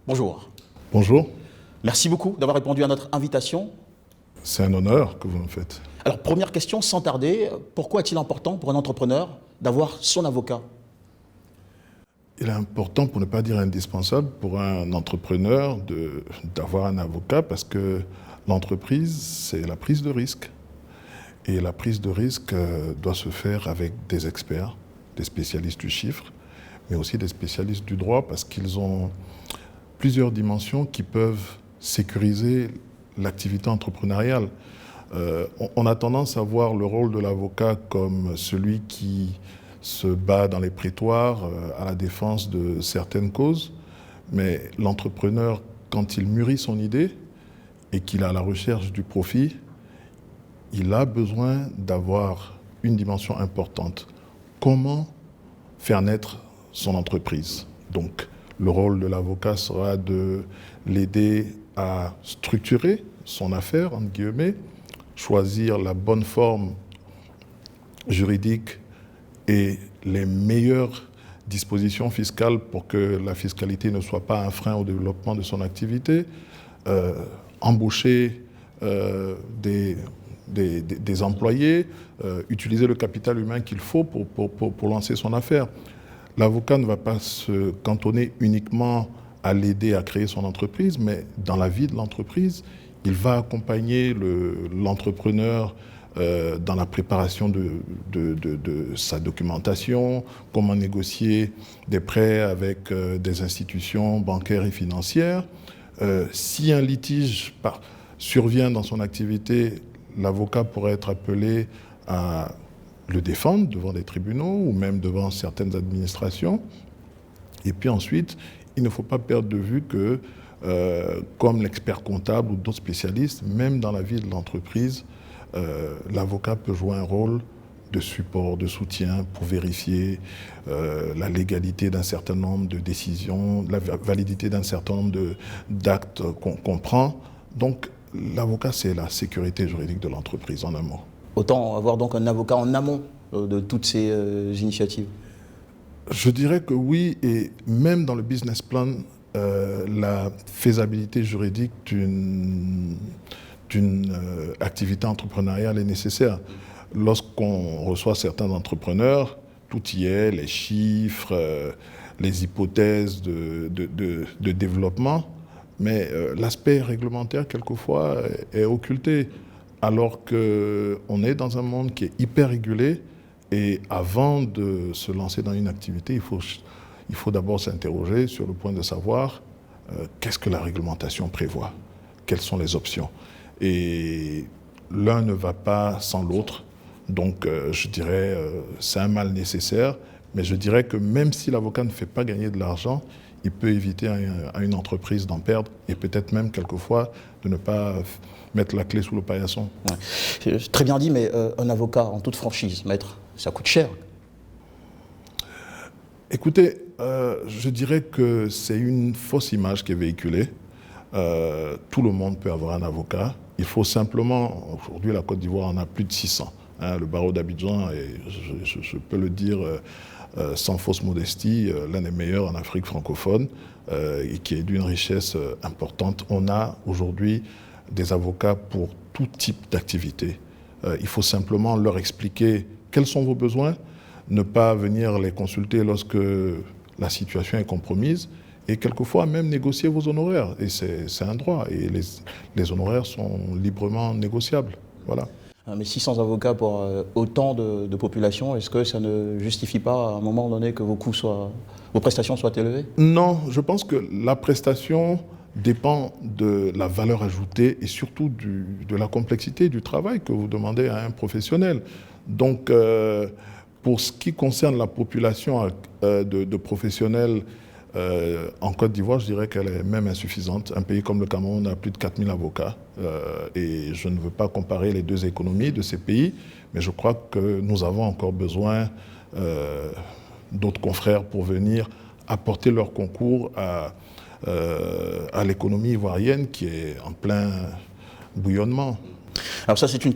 Bonjour. Bonjour. Merci beaucoup d'avoir répondu à notre invitation. C'est un honneur que vous me faites. Alors, première question, sans tarder, pourquoi est-il important pour un entrepreneur d'avoir son avocat? Il est important, pour ne pas dire indispensable, pour un entrepreneur d'avoir un avocat parce que l'entreprise, c'est la prise de risque. Et la prise de risque doit se faire avec des experts, des spécialistes du chiffre, mais aussi des spécialistes du droit parce qu'ils ont plusieurs dimensions qui peuvent sécuriser l'activité entrepreneuriale. On a tendance à voir le rôle de l'avocat comme celui qui se bat dans les prétoires à la défense de certaines causes, mais l'entrepreneur, quand il mûrit son idée et qu'il est à la recherche du profit, il a besoin d'avoir une dimension importante. Comment faire naître son entreprise? Donc, le rôle de l'avocat sera de l'aider à structurer son affaire, entre guillemets, choisir la bonne forme juridique et les meilleures dispositions fiscales pour que la fiscalité ne soit pas un frein au développement de son activité, embaucher des employés, utiliser le capital humain qu'il faut pour lancer son affaire. L'avocat ne va pas se cantonner uniquement à l'aider à créer son entreprise, mais dans la vie de l'entreprise, il va accompagner l'entrepreneur dans la préparation de sa documentation, comment négocier des prêts avec des institutions bancaires et financières. Si un litige survient dans son activité, l'avocat pourrait être appelé à le défendre devant des tribunaux ou même devant certaines administrations. Et puis ensuite, il ne faut pas perdre de vue que, comme l'expert comptable ou d'autres spécialistes, même dans la vie de l'entreprise, l'avocat peut jouer un rôle de support, de soutien pour vérifier la légalité d'un certain nombre de décisions, la validité d'un certain nombre d'actes qu'on prend. Donc, l'avocat, c'est la sécurité juridique de l'entreprise, en un mot. Autant avoir donc un avocat en amont de toutes ces initiatives. Je dirais que oui, et même dans le business plan, la faisabilité juridique d'une activité entrepreneuriale est nécessaire. Lorsqu'on reçoit certains entrepreneurs, tout y est, les chiffres, les hypothèses de développement, mais l'aspect réglementaire, quelquefois, est occulté, alors qu'on est dans un monde qui est hyper régulé, et avant de se lancer dans une activité, il faut d'abord s'interroger sur le point de savoir qu'est-ce que la réglementation prévoit, quelles sont les options. Et l'un ne va pas sans l'autre, donc je dirais c'est un mal nécessaire, mais je dirais que même si l'avocat ne fait pas gagner de l'argent, il peut éviter à une entreprise d'en perdre et peut-être même quelquefois de ne pas mettre la clé sous le paillasson. Ouais. Très bien dit, mais un avocat en toute franchise, maître, ça coûte cher. Écoutez, je dirais que c'est une fausse image qui est véhiculée. Tout le monde peut avoir un avocat. Il faut simplement, aujourd'hui la Côte d'Ivoire en a plus de 600. Le barreau d'Abidjan, et je peux le dire sans fausse modestie, l'un des meilleurs en Afrique francophone et qui est d'une richesse importante. On a aujourd'hui des avocats pour tout type d'activité. Il faut simplement leur expliquer quels sont vos besoins, ne pas venir les consulter lorsque la situation est compromise et quelquefois même négocier vos honoraires. Et c'est un droit et les honoraires sont librement négociables. Voilà. Mais 600 avocats pour autant de population, est-ce que ça ne justifie pas à un moment donné que vos prestations soient élevées? Non, je pense que la prestation dépend de la valeur ajoutée et surtout de la complexité du travail que vous demandez à un professionnel. Donc, pour ce qui concerne la population de professionnels en Côte d'Ivoire, je dirais qu'elle est même insuffisante. Un pays comme le Cameroun a plus de 4000 avocats et je ne veux pas comparer les deux économies de ces pays, mais je crois que nous avons encore besoin d'autres confrères pour venir apporter leur concours à l'économie ivoirienne qui est en plein bouillonnement. Alors ça, c'est une